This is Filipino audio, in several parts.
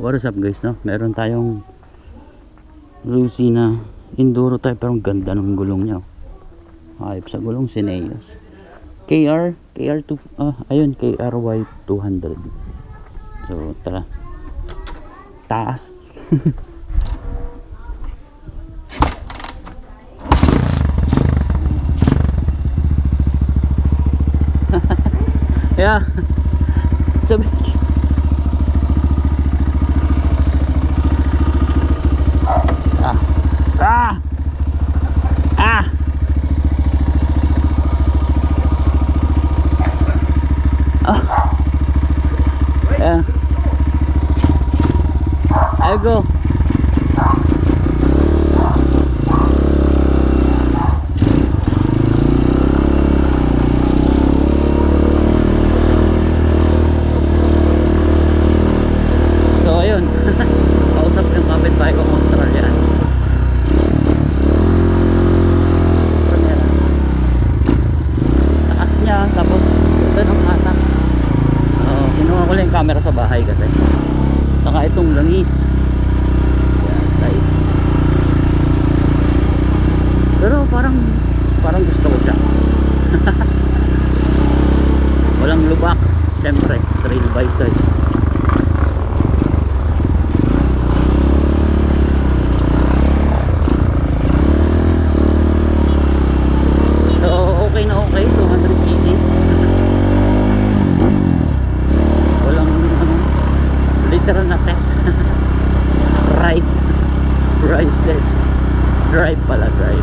what is up guys, no? Meron tayong Lucy na enduro type, pero ang ganda ng gulong niya. Hype sa gulong, Sineos KR2, ayun, KRY 200. So tara, taas. Yeah, sabi yeah, I go. So ayun, kausap yung kapitbahay ko Australian. Taas niya, tapos ito ng hatak. Kinuha ko lang yung camera sa bahay kasi saka itong langis. Yan, guys. Pero parang gusto ko siya. Walang lubak, syempre trail bike to. So okay na okay, 200cc. Literal na test. Ride test. Drive pala, drive.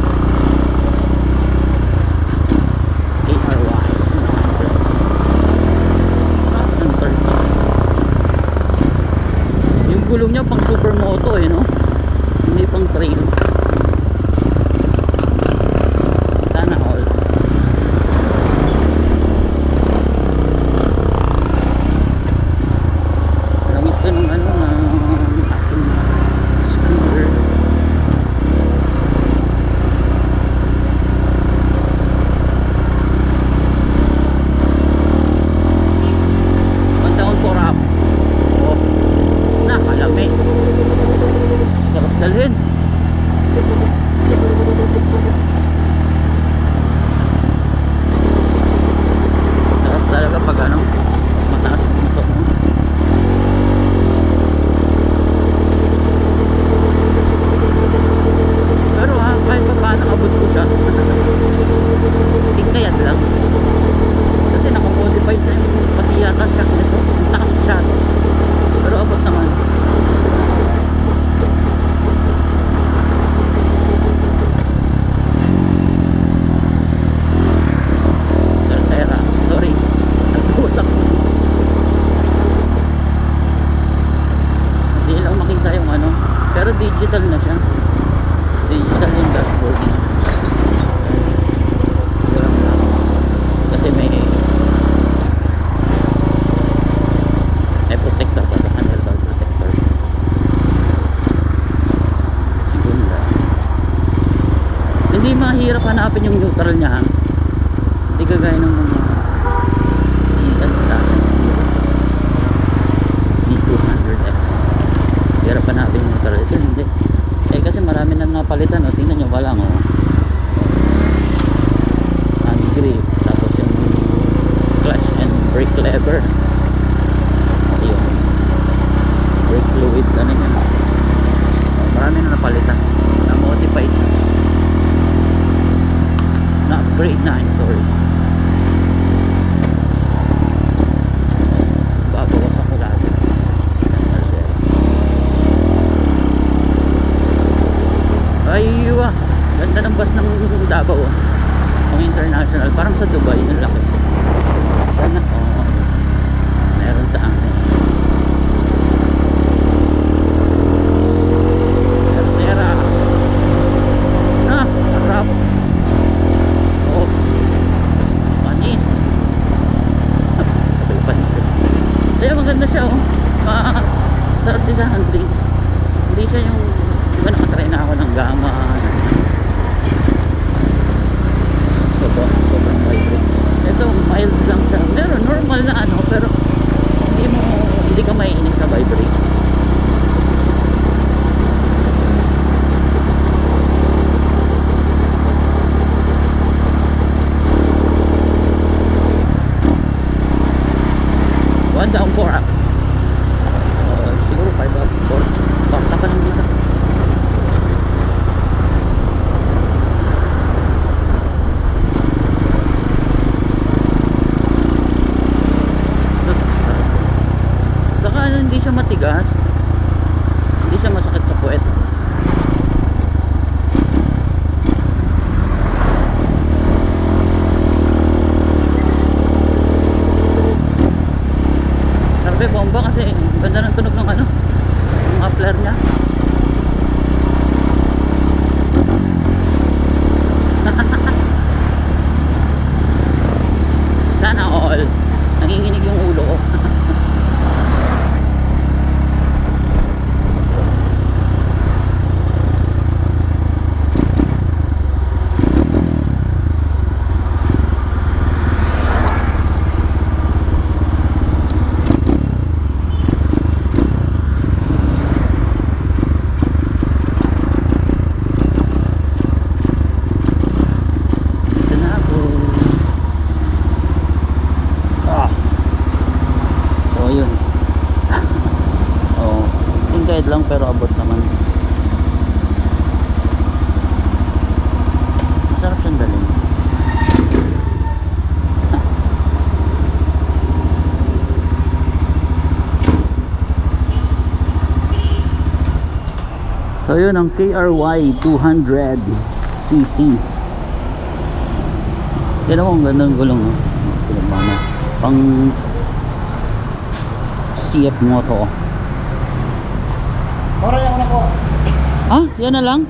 ARY 200. Yung gulong niya pang supermoto eh, no? Hindi pang trail. Sana all. Dalhin. Sarap talaga pag ano, mataas yung motor mo. Pero kahit pa paano abot ko siya. Tingkayad lang. Kasi nakamodified na yung pati yata siya nito. Ang takas siya. Pero abot naman. Pero digital na siya. Digital yung dashboard. Kasi may protector pa sa handlebar protector. Ganda. Hindi mahirap hanapin yung neutral niya. Hindi kagaya ng mga C200X. Hirap hanapin yung neutral. Ito hindi. Eh kasi marami na napalitan. O, tingnan nyo, wala mo. Hand grip. Tapos yung clutch and brake lever. Ayun. Brake fluids. Ano yun? Marami na napalitan. Na-modified. Na-upgrade na. Sorry. Babawas ako lahat. Aywa, ganda ng bus ng Davao. Ang international, parang sa Dubai, ang laki. Sana, meron sa akin. Tercera. Harap. Panis. Sabay panis. Kaya maganda siya, sarap din sa handling. Hindi siya yung, diba nakatry na ako ng Gama. Sobrang vibrate. Ito mild lang siya. Meron normal na ano, pero hindi ka maiinis sa vibrate. matigas. Hindi siya masakit sa puwet. Sarap bomba kasi ganda ng tunog ng ano, yung muffler niya. Sana all. Nanginginig yung ulo ko. Lang pero abot naman. Masarap siyang dalhin. So yun ang KRY 200cc. Yan ako, ang ganda ng gulong, no? Pang CF Moto. Mura lang ako na po. Ah, yan na lang.